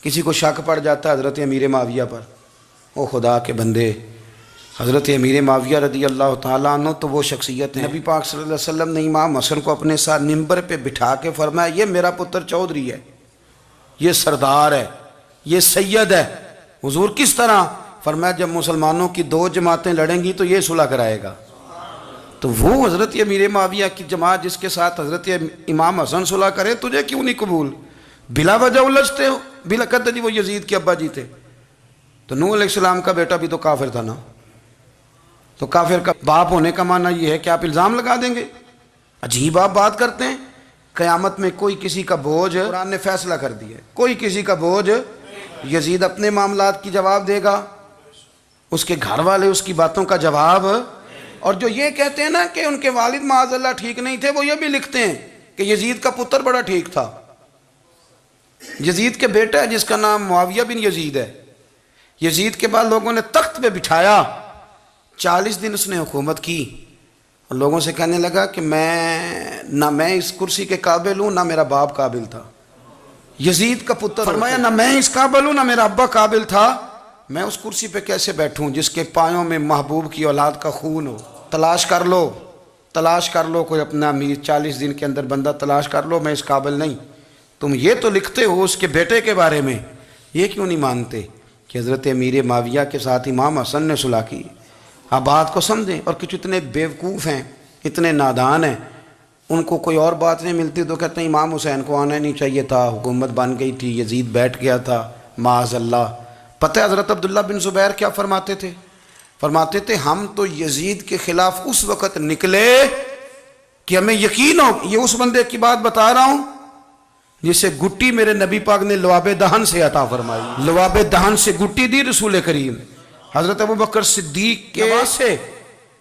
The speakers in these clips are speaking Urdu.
کسی کو شک پڑ جاتا ہے حضرت امیر معاویہ پر، او خدا کے بندے، حضرت امیر معاویہ رضی اللہ تعالیٰ عنہ تو وہ شخصیت ہے، نبی پاک صلی اللہ علیہ وسلم نے امام حسن کو اپنے ساتھ منبر پہ بٹھا کے فرمایا یہ میرا پتر چودھری ہے، یہ سردار ہے، یہ سید ہے۔ حضور کس طرح؟ فرمایا جب مسلمانوں کی دو جماعتیں لڑیں گی تو یہ صلح کرائے گا۔ تو وہ حضرت امیر معاویہ کی جماعت جس کے ساتھ حضرت امام حسن صلح کرے، تجھے کیوں نہیں قبول؟ بلا وجہ الجھتے ہو، بلا کہتے جی وہ یزید کے ابا جی تھے۔ تو نوح علیہ السلام کا بیٹا بھی تو کافر تھا نا، تو کافر کا باپ ہونے کا معنی یہ ہے کہ آپ الزام لگا دیں گے؟ عجیب آپ بات کرتے ہیں۔ قیامت میں کوئی کسی کا بوجھ، قرآن نے فیصلہ کر دیا ہے، کوئی کسی کا بوجھ، یزید اپنے معاملات کی جواب دے گا، اس کے گھر والے اس کی باتوں کا جواب۔ اور جو یہ کہتے ہیں نا کہ ان کے والد معاذ اللہ ٹھیک نہیں تھے، وہ یہ بھی لکھتے ہیں کہ یزید کا پتر بڑا ٹھیک تھا۔ یزید کے بیٹا ہے جس کا نام معاویہ بن یزید ہے، یزید کے بعد لوگوں نے تخت پہ بٹھایا، 40 دن اس نے حکومت کی، اور لوگوں سے کہنے لگا کہ نہ میں اس کرسی کے قابل ہوں، نہ میرا باپ قابل تھا۔ یزید کا پتر فرمایا نہ میں اس قابل ہوں، نہ میرا ابا قابل تھا، میں اس کرسی پہ کیسے بیٹھوں جس کے پایوں میں محبوب کی اولاد کا خون ہو؟ تلاش کر لو کوئی اپنا امیر، 40 دن کے اندر بندہ تلاش کر لو، میں اس قابل نہیں۔ تم یہ تو لکھتے ہو اس کے بیٹے کے بارے میں، یہ کیوں نہیں مانتے کہ حضرت امیر معاویہ کے ساتھ امام حسن نے صلح کی؟ آپ بات کو سمجھیں۔ اور کچھ اتنے بیوقوف ہیں، اتنے نادان ہیں، ان کو کوئی اور بات نہیں ملتی تو کہتے ہیں امام حسین کو آنا نہیں چاہیے تھا، حکومت بن گئی تھی، یزید بیٹھ گیا تھا، معاذ اللہ۔ پتہ ہے حضرت عبداللہ بن زبیر کیا فرماتے تھے؟ فرماتے تھے ہم تو یزید کے خلاف اس وقت نکلے کہ ہمیں یقین ہو، یہ اس بندے کی بات بتا رہا ہوں جسے گٹی میرے نبی پاک نے لواب دہن سے عطا فرمائی، لواب دہن سے گٹی دی رسول کریم۔ حضرت ابوبکر صدیق کے سے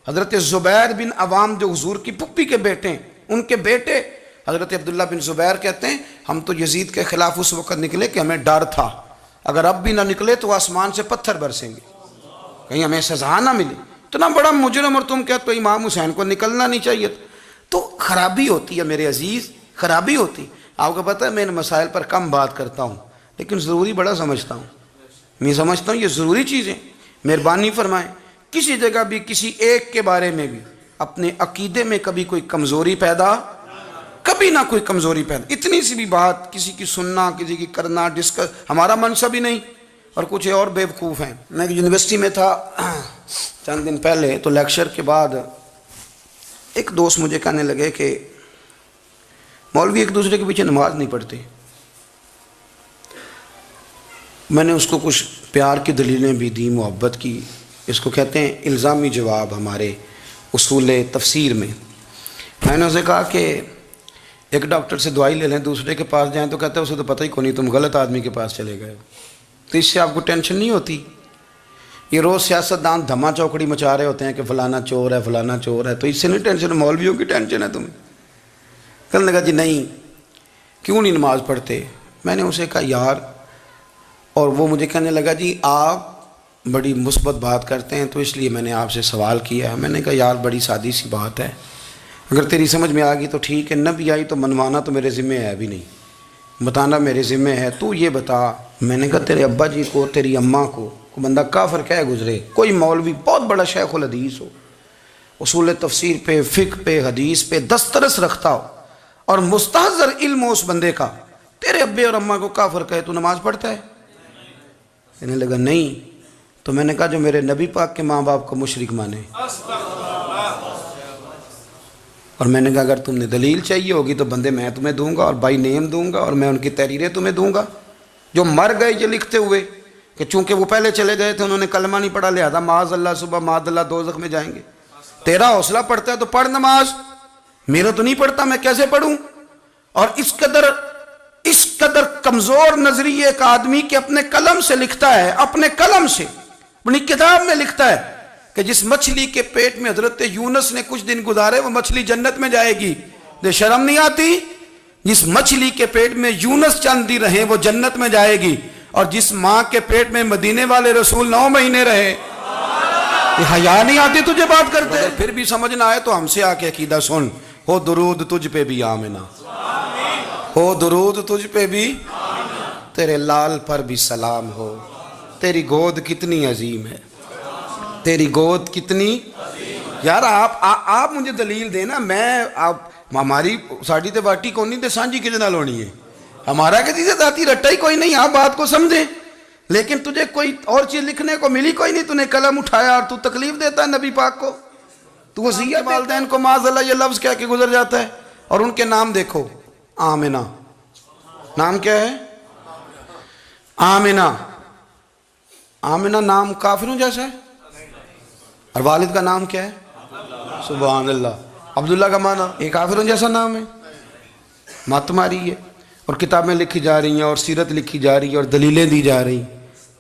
حضرت زبیر بن عوام جو حضور کی پھپھی کے بیٹے ہیں، ان کے بیٹے حضرت عبداللہ بن زبیر کہتے ہیں ہم تو یزید کے خلاف اس وقت نکلے کہ ہمیں ڈر تھا اگر اب بھی نہ نکلے تو آسمان سے پتھر برسیں گے، کہیں ہمیں سزا نہ ملے، اتنا بڑا مجرم، اور تم کہتے ہو امام حسین کو نکلنا نہیں چاہیے۔ تو خرابی ہوتی ہے میرے عزیز، خرابی ہوتی۔ آپ کو پتہ ہے میں ان مسائل پر کم بات کرتا ہوں لیکن ضروری بڑا سمجھتا ہوں، میں سمجھتا ہوں یہ ضروری چیزیں۔ مہربانی فرمائیں کسی جگہ بھی کسی ایک کے بارے میں بھی اپنے عقیدے میں کبھی کوئی کمزوری پیدا، کبھی نہ کوئی کمزوری پیدا، اتنی سی بھی بات کسی کی سننا، کسی کی کرنا، ڈسکس، ہمارا منصب ہی نہیں۔ اور کچھ اور بیوقوف ہیں۔ میں یونیورسٹی میں تھا چند دن پہلے، تو لیکچر کے بعد ایک دوست مجھے کہنے لگے کہ مولوی ایک دوسرے کے پیچھے نماز نہیں پڑھتے۔ میں نے اس کو کچھ پیار کی دلیلیں بھی دی، محبت کی، اس کو کہتے ہیں الزامی جواب ہمارے اصول تفسیر میں۔ میں نے اسے کہا کہ ایک ڈاکٹر سے دوائی لے لیں، دوسرے کے پاس جائیں تو کہتا ہے اسے تو پتہ ہی کون نہیں، تم غلط آدمی کے پاس چلے گئے، تو اس سے آپ کو ٹینشن نہیں ہوتی؟ یہ روز سیاستدان دھما چوکڑی مچا رہے ہوتے ہیں کہ فلانا چور ہے، فلانا چور ہے، تو اس سے نہیں ٹینشن، مولویوں کی ٹینشن ہے تمہیں۔ کہنے لگا جی نہیں، کیوں نہیں نماز پڑھتے؟ میں نے اسے کہا یار، اور وہ مجھے کہنے لگا جی آپ بڑی مثبت بات کرتے ہیں تو اس لیے میں نے آپ سے سوال کیا ہے۔ میں نے کہا یار بڑی سادی سی بات ہے، اگر تیری سمجھ میں آ گئی تو ٹھیک ہے، نہ بھی آئی تو منوانا تو میرے ذمہ ہے بھی نہیں، بتانا میرے ذمہ ہے۔ تو یہ بتا، میں نے کہا تیرے ابا جی کو، تیری اماں کو کوئی بندہ کافر کہہ گزرے، کوئی مولوی بہت بڑا شیخ الحدیث ہو، اصول تفسیر پہ، فقہ پہ، حدیث پہ دسترس رکھتا ہو، اور مستحضر علم ہو اس بندے کا، تیرے ابے اور اماں کو کافر کہے تو نماز پڑھتا ہے؟ کہنے لگا نہیں۔ تو میں نے کہا جو میرے نبی پاک کے ماں باپ کو مشرک مانے، اور میں نے کہا اگر تم نے دلیل چاہیے ہوگی تو بندے میں تمہیں دوں گا، اور بائی نیم دوں گا، اور میں ان کی تحریریں تمہیں دوں گا، جو مر گئے یہ لکھتے ہوئے کہ چونکہ وہ پہلے چلے گئے تھے، انہوں نے کلمہ نہیں پڑھا، لہذا معاذ اللہ صبح معاذ اللہ دوزخ میں جائیں گے۔ تیرا حوصلہ پڑھتا ہے تو پڑھ نماز، میرا تو نہیں پڑھتا، میں کیسے پڑھوں؟ اور اس قدر کمزور نظریے ایک آدمی کہ اپنے قلم سے لکھتا ہے، اپنے قلم سے اپنی کتاب میں لکھتا ہے کہ جس مچھلی کے پیٹ میں حضرت یونس نے کچھ دن گزارے وہ مچھلی جنت میں جائے گی۔ دے شرم نہیں آتی؟ جس مچھلی کے پیٹ میں یونس چند دن رہے وہ جنت میں جائے گی، اور جس ماں کے پیٹ میں مدینے والے رسول 9 مہینے رہے، یہ حیا نہیں آتی تجھے بات کرتے؟ پھر بھی سمجھ نہ آئے تو ہم سے آ کے عقیدہ سن، ہو درود تجھ پہ بھی آمنہ، ہو درود تجھ پہ بھی، تیرے لال پر بھی سلام ہو، تیری گود کتنی عظیم ہے، تیری گود کتنی یار آپ مجھے دلیل دینا، میں آپ ہماری ساڑی تے باٹی کون نہیں تے سانجی کدے نال ہونی ہے، ہمارا کسی سے ذاتی رٹا ہی کوئی نہیں، آپ بات کو سمجھیں، لیکن تجھے کوئی اور چیز لکھنے کو ملی کوئی نہیں، تو نے قلم اٹھایا اور تو تکلیف دیتا ہے نبی پاک کو، تو وصیت والدین کو معاذ اللہ یہ لفظ کہہ کے گزر جاتا ہے۔ اور ان کے نام دیکھو، آمنہ، نام کیا ہے؟ آمنہ۔ آمنہ نام کافروں جیسا ہے، اور والد کا نام کیا ہے؟ سبحان اللہ۔ عبداللہ کا معنی یہ کافروں جیسا نام ہے، مات ماری ہے، اور کتابیں لکھی جا رہی ہیں اور سیرت لکھی جا رہی ہے اور دلیلیں دی جا رہی ہیں،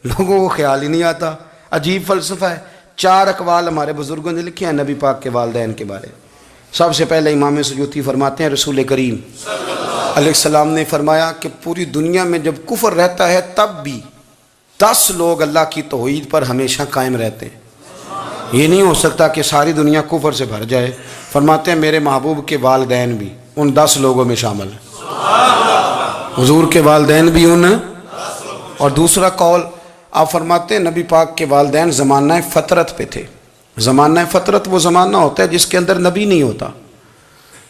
لوگوں کو خیال ہی نہیں آتا، عجیب فلسفہ ہے۔ 4 اقوال ہمارے بزرگوں نے لکھے ہیں نبی پاک کے والدین کے بارے۔ سب سے پہلے امام سیوطی فرماتے ہیں رسول کریم علیہ السلام نے فرمایا کہ پوری دنیا میں جب کفر رہتا ہے تب بھی 10 لوگ اللہ کی توحید پر ہمیشہ قائم رہتے ہیں، یہ نہیں ہو سکتا کہ ساری دنیا کفر سے بھر جائے۔ فرماتے ہیں میرے محبوب کے والدین بھی ان 10 لوگوں میں شامل ہیں، حضور کے والدین بھی ان۔ اور دوسرا قول آپ فرماتے ہیں نبی پاک کے والدین زمانہ فطرت پہ تھے۔ زمانہ فطرت وہ زمانہ ہوتا ہے جس کے اندر نبی نہیں ہوتا،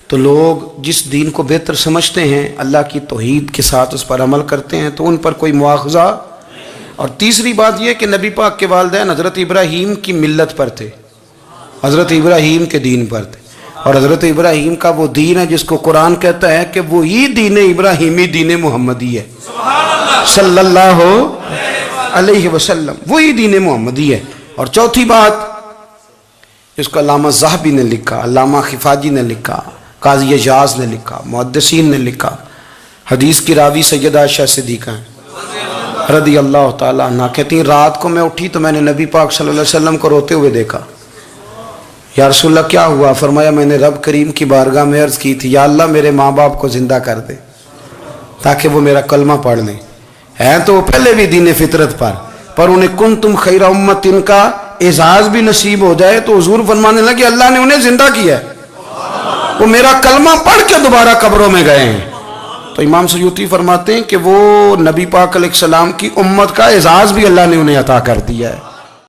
تو لوگ جس دین کو بہتر سمجھتے ہیں اللہ کی توحید کے ساتھ اس پر عمل کرتے ہیں تو ان پر کوئی مواخذہ۔ اور تیسری بات یہ کہ نبی پاک کے والدین حضرت ابراہیم کی ملت پر تھے، حضرت ابراہیم کے دین پر تھے، اور حضرت ابراہیم کا وہ دین ہے جس کو قرآن کہتا ہے کہ وہی دین ابراہیمی دین محمدی ہے صلی اللہ علیہ وسلم، وہی دین محمدی ہے۔ اور چوتھی بات جس کو علامہ ذہبی نے لکھا، علامہ خفاجی نے لکھا، قاضی اعجاز نے لکھا، محدثین نے لکھا، حدیث کی راوی سیدہ عائشہ صدیقہ ہیں رضی اللہ تعالیٰ عنہ، کہتی ہیں رات کو میں اٹھی تو میں نے نبی پاک صلی اللہ علیہ وسلم کو روتے ہوئے دیکھا۔ یا رسول اللہ کیا ہوا؟ فرمایا میں نے رب کریم کی بارگاہ میں عرض کی تھی یا اللہ میرے ماں باپ کو زندہ کر دے تاکہ وہ میرا کلمہ پڑھ لیں، ہیں تو وہ پہلے بھی دین فطرت پر انہیں کنتم خیر امت ان کا اعزاز بھی نصیب ہو جائے تو حضور فرمانے لگے اللہ نے انہیں زندہ کیا ہے، وہ میرا کلمہ پڑھ کے دوبارہ قبروں میں گئے ہیں۔ تو امام سیوطی فرماتے ہیں کہ وہ نبی پاک علیہ السلام کی امت کا اعزاز بھی اللہ نے انہیں عطا کر دیا ہے۔